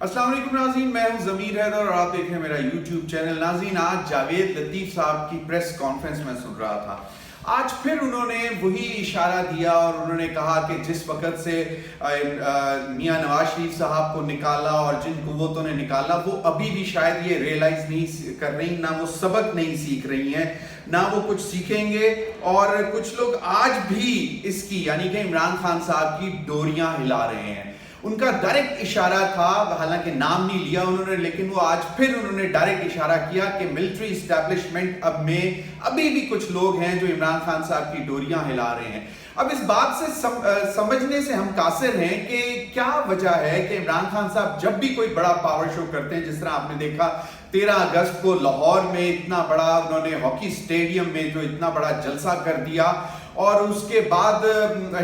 अस्सलाम वालेकुम नाज़रीन, मैं हूं ज़मीर हैदर और आप देख रहे हैं मेरा YouTube चैनल। नाज़रीन, आज जावेद लतीफ़ साहब की प्रेस कॉन्फ्रेंस में सुन रहा था। आज फिर उन्होंने वही इशारा दिया और उन्होंने कहा कि जिस वक़्त से मियां नवाज शरीफ साहब को निकाला और जिन कुव्वतों ने निकाला वो अभी भी शायद ये रियलाइज़ नहीं कर रही, ना वो सबक नहीं सीख रही हैं, ना वो कुछ सीखेंगे। और कुछ लोग आज भी इसकी यानी कि इमरान खान साहब की डोरियां हिला रहे हैं। उनका डायरेक्ट इशारा था, हालांकि नाम नहीं लिया उन्होंने, लेकिन वो आज फिर उन्होंने डायरेक्ट इशारा किया कि मिलिट्री इस्टेब्लिशमेंट अब में अभी भी कुछ लोग हैं जो इमरान खान साहब की डोरियां हिला रहे हैं। अब इस बात से समझने से हम कासिर हैं कि क्या वजह है कि इमरान खान साहब जब भी कोई बड़ा पावर शो करते हैं, जिस तरह आपने देखा 13 अगस्त को लाहौर में इतना बड़ा उन्होंने हॉकी स्टेडियम में जो इतना बड़ा जलसा कर दिया, और उसके बाद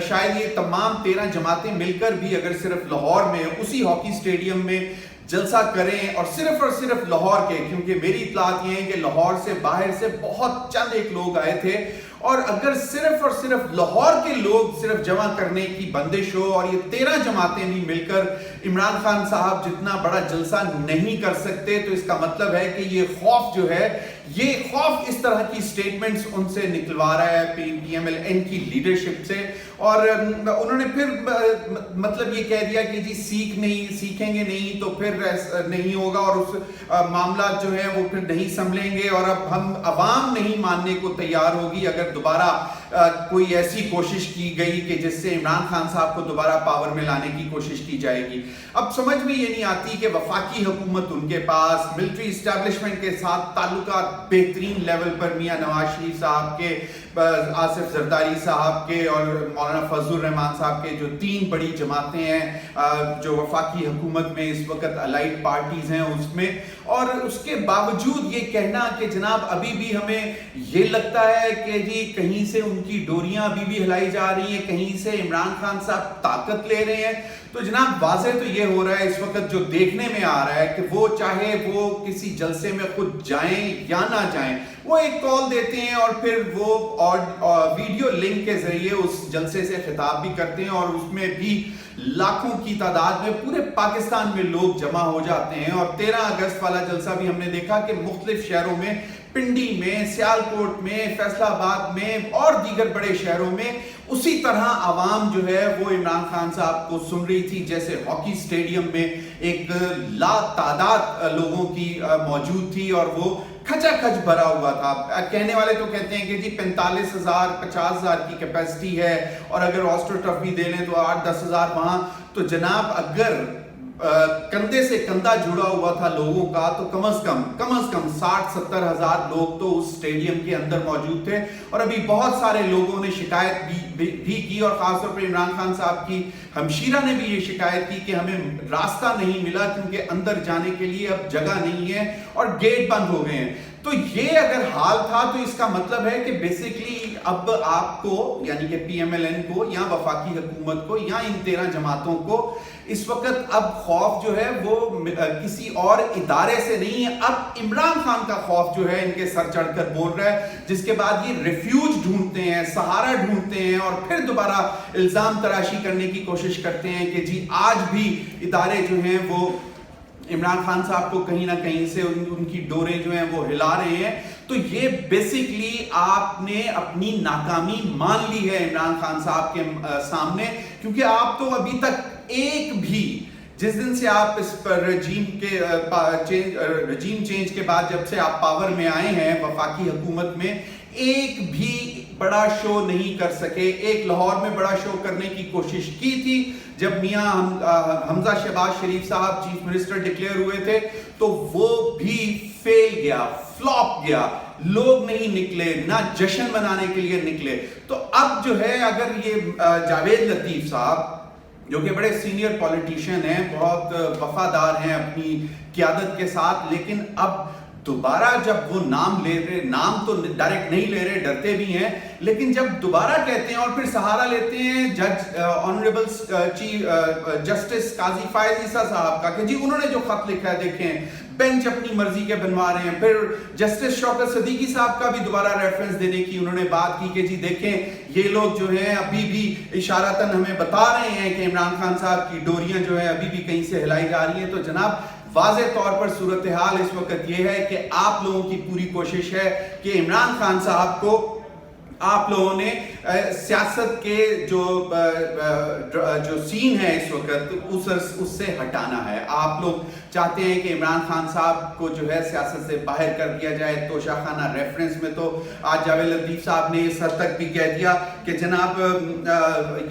शायद ये तमाम 13 जमातें मिलकर भी अगर सिर्फ लाहौर में उसी हॉकी स्टेडियम में जलसा करें और सिर्फ लाहौर के, क्योंकि मेरी इत्तलात ये है कि लाहौर से बाहर से बहुत चंद एक लोग आए थे, और अगर सिर्फ लाहौर के लोग सिर्फ जमा करने की बंदिश हो और ये 13 जमातें भी मिलकर इमरान खान साहब जितना बड़ा जलसा नहीं कर सकते, तो इसका मतलब है कि ये खौफ जो है, ये खौफ इस तरह की स्टेटमेंट्स उनसे निकलवा रहा है PMLN की लीडरशिप से। और उन्होंने फिर मतलब ये कह दिया कि जी सीखेंगे नहीं तो फिर नहीं होगा, और उस मामला जो है वो फिर नहीं संभलेंगे, और अब हम अवाम नहीं मानने को तैयार होगी अगर दोबारा कोई ऐसी कोशिश की गई कि जिससे इमरान खान साहब को दोबारा पावर में लाने की कोशिश की जाएगी। अब समझ में ये नहीं आती कि वफाकी हुकूमत उनके पास मिलिट्री इस्टेब्लिशमेंट के साथ ताल्लुकात बेहतरीन लेवल पर मियां नवाज शरीफ साहब के, आसिफ जरदारी साहब के और मौलाना फजलुर रहमान साहब के, जो 3 बड़ी जमातें हैं जो वफाकी हुकूमत में इस वक्त अलाइड पार्टीज हैं उसमें, और उसके बावजूद ये कहना कि जनाब अभी भी हमें ये लगता है कि जी कहीं से उनकी डोरियां अभी भी हिलाई जा रही हैं, कहीं से इमरान खान साहब ताकत ले रहे हैं, तो जनाब वाज़े तो ये हो रहा है इस वक्त जो देखने में आ रहा है कि वो चाहे वो किसी जलसे में खुद जाएं या ना जाएं, वो एक कॉल देते हैं और फिर वो और वीडियो लिंक के जरिए उस जलसे से खिताब भी करते हैं, और उसमें भी लाखों की तादाद में पूरे पाकिस्तान में लोग जमा हो जाते हैं। और 13 अगस्त वाला जलसा भी हमने देखा कि मुख्तलिफ शहरों में, पिंडी में, सियालकोट में, फैसलाबाद में और दीगर बड़े शहरों में उसी तरह आवाम जो है वो इमरान खान साहब को सुन रही थी, जैसे हॉकी स्टेडियम में एक लातादाद लोगों की मौजूद थी और वो खचाखच भरा हुआ था। कहने वाले तो कहते हैं कि जी 45,000 50,000 की कैपेसिटी है, और अगर ऑस्ट्रोटर्फ भी दे लें तो 8-10 हज़ार वहां। तो जनाब अगर कंधे से कंधा जुड़ा हुआ था लोगों का, तो कम से कम 60-70 हज़ार लोग तो उस स्टेडियम के अंदर मौजूद थे। और अभी बहुत सारे लोगों ने शिकायत भी की, और खासतौर पर इमरान खान साहब की हमशीरा ने भी ये शिकायत की कि हमें रास्ता नहीं मिला क्योंकि अंदर जाने के लिए अब जगह नहीं है और गेट बंद हो गए हैं। तो ये अगर हाल था तो इसका मतलब है कि बेसिकली अब आपको यानी कि PMLN को या वफाकी हुकूमत को या इन 13 जमातों को इस वक्त अब खौफ जो है वो किसी और इदारे से नहीं है, अब इमरान खान का खौफ जो है इनके सर चढ़कर बोल रहा है, जिसके बाद ये रिफ्यूज ढूंढते हैं, सहारा ढूंढते हैं, और फिर दोबारा इल्जाम तराशी करने की कोशिश करते हैं कि जी आज भी इदारे जो हैं वो इमरान खान साहब को कहीं ना कहीं से उनकी डोरें जो हैं वो हिला रहे हैं। तो ये बेसिकली आपने अपनी नाकामी मान ली है इमरान खान साहब के सामने, क्योंकि आप तो अभी तक एक भी, जिस दिन से आप इस पर रजीम चेंज के बाद जब से आप पावर में आए हैं वफाकी हुकूमत में, एक भी बड़ा शो नहीं कर सके। एक लाहौर में बड़ा शो करने की कोशिश की थी जब मियां हमजा शहबाज शरीफ साहब चीफ मिनिस्टर डिक्लेयर हुए थे, तो वो भी फेल गया, फ्लॉप गया, लोग नहीं निकले, ना जश्न मनाने के लिए निकले। तो अब जो है अगर ये जावेद लतीफ साहब जो कि बड़े सीनियर पॉलिटिशियन हैं, बहुत वफादार हैं अपनी क़यादत के साथ, लेकिन अब दोबारा जब वो नाम ले रहे, नाम तो डायरेक्ट नहीं ले रहे, डरते भी हैं, लेकिन जब दोबारा कहते हैं और फिर सहारा लेते हैं जज ऑनरेबल चीफ जस्टिस काजी फायज ईसा साहब का कि जी उन्होंने जो खत लिखा है देखें, बेंच अपनी मर्जी के बनवा रहे हैं। फिर जस्टिस शौकत सदीकी साहब का भी दोबारा रेफरेंस देने की उन्होंने बात की कि जी देखें ये लोग जो हैं अभी भी इशारतन हमें बता रहे हैं कि इमरान खान साहब की डोरियां जो है अभी भी कहीं से हिलाई जा रही हैं। तो जनाब वाज़े तौर पर सूरत हाल इस वक्त ये है कि आप लोगों की पूरी कोशिश है कि इमरान खान साहब को आप लोगों ने सियासत के जो सीन है इस वक्त उससे हटाना है। आप लोग चाहते हैं कि इमरान खान साहब को जो है सियासत से बाहर कर दिया जाए। तोशाखाना रेफरेंस में तो आज जावेद लतीफ़ साहब ने इस हद तक भी कह दिया कि जनाब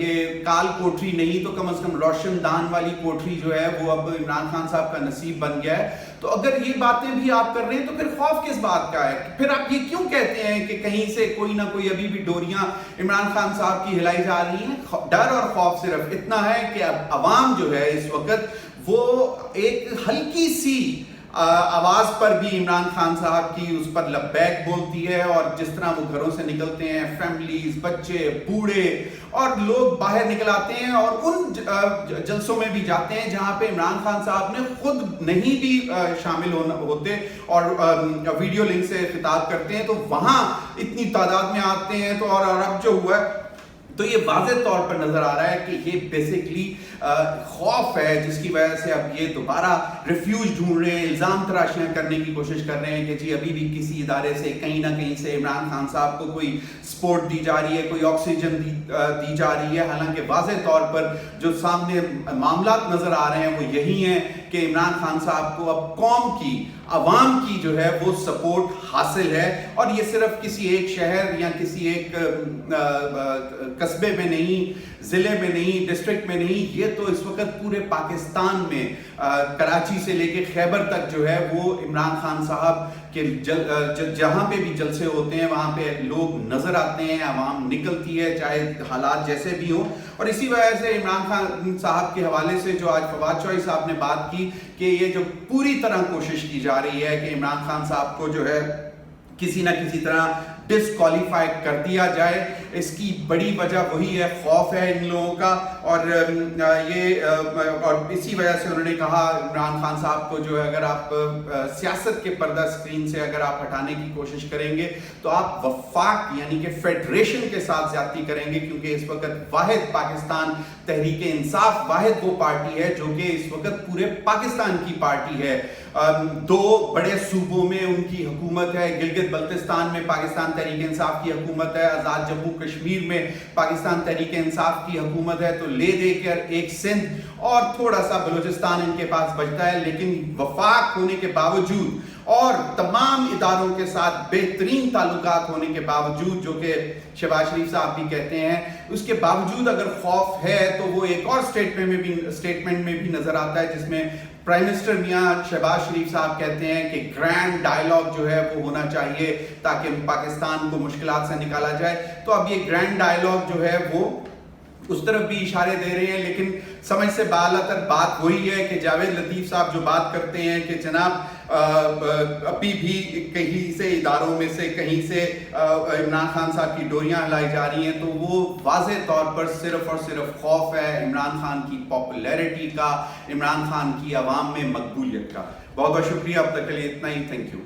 ये काल कोठरी नहीं तो कम से कम रोशनदान वाली कोठरी जो है वो अब इमरान खान साहब का नसीब बन गया है। तो अगर ये बातें भी आप कर रहे हैं तो फिर खौफ किस बात का है? फिर आप ये क्यों कहते हैं कि कहीं से कोई ना कोई अभी भी डोरियां इमरान खान साहब की हिलाई जा रही हैं? डर और खौफ सिर्फ इतना है कि अब अवाम जो है इस वक्त वो एक हल्की सी आवाज पर भी इमरान खान साहब की उस पर लब्बैक बोलती है। और जिस तरह वो घरों से निकलते हैं, फैमिलीज, बच्चे, बूढ़े और लोग बाहर निकल आते हैं और उन जलसों में भी जाते हैं जहां पे इमरान खान साहब ने खुद नहीं भी शामिल होते और वीडियो लिंक से खिताब करते हैं, तो वहां इतनी तादाद में आते हैं। तो और अब जो हुआ है तो ये वाज़े तौर पर नजर आ रहा है कि ये बेसिकली खौफ है जिसकी वजह से अब ये दोबारा रिफ्यूज ढूंढ रहे हैं, इल्ज़ाम तराशियां करने की कोशिश कर रहे हैं कि जी अभी भी किसी इदारे से कहीं ना कहीं से इमरान खान साहब को कोई सपोर्ट दी जा रही है, कोई ऑक्सीजन दी जा रही है। हालांकि वाज़े तौर पर जो सामने मामलात नजर आ रहे हैं वो यही हैं कि इमरान खान साहब को अब कौम की, अवाम की जो है वो सपोर्ट हासिल है। और ये सिर्फ किसी एक शहर या किसी एक कस्बे में नहीं, जिले में नहीं, डिस्ट्रिक्ट में नहीं, ये तो इस वक्त पूरे पाकिस्तान में कराची से लेके खैबर तक जो है वो इमरान खान साहब के जहां पे भी जलसे होते हैं वहां पे लोग नजर आते हैं, अवाम निकलती है चाहे हालात जैसे भी हो। और इसी वजह से इमरान खान साहब के हवाले से जो आज फवाद चौधरी साहब ने बात की कि ये जो पूरी तरह कोशिश की जा रही है कि इमरान खान साहब को जो है किसी ना किसी तरह डिस्क्वालीफाई कर दिया जाए, इसकी बड़ी वजह वही है, खौफ है इन लोगों का। और इसी वजह से उन्होंने कहा इमरान खान साहब को जो है अगर आप सियासत के पर्दा स्क्रीन से अगर आप हटाने की कोशिश करेंगे तो आप वफाक यानी कि फेडरेशन के साथ ज्यादती करेंगे, क्योंकि इस वक्त वाहिद पाकिस्तान तहरीक इंसाफ वाहिद वो पार्टी है जो कि इस वक्त पूरे पाकिस्तान की पार्टी है। दो बड़े सूबों में उनकी हुकूमत है, गिलगित बल्तिस्तान में पाकिस्तान तहरीक इंसाफ की हुकूमत है, आज़ाद जम्मू कश्मीर में पाकिस्तान तहरीक इंसाफ की हुकूमत है, तो ले देकर एक सिंध और थोड़ा सा बलूचिस्तान इनके पास बचता है। लेकिन वफाक होने के बावजूद और तमाम इदारों के साथ बेहतरीन ताल्लुकात होने के बावजूद, जो कि शहबाज शरीफ साहब भी कहते हैं, उसके बावजूद अगर खौफ है तो वो एक और स्टेटमेंट में भी नजर आता है जिसमें प्राइम मिनिस्टर मियां शहबाज शरीफ साहब कहते हैं कि ग्रैंड डायलॉग जो है वो होना चाहिए ताकि पाकिस्तान को मुश्किलात से निकाला जाए। तो अब ये ग्रैंड डायलॉग जो है वो उस तरफ भी इशारे दे रहे हैं, लेकिन समझ से बालातर बात वही है कि जावेद लतीफ़ साहब जो बात करते हैं कि जनाब अभी भी कहीं से इदारों में से कहीं से इमरान खान साहब की डोरियां हिलाई जा रही हैं, तो वो वाज़े तौर पर सिर्फ और सिर्फ खौफ है इमरान खान की पॉपुलैरिटी का, इमरान खान की आवाम में मकबूलियत का। बहुत बहुत शुक्रिया, अब तक के लिए इतना ही, थैंक यू।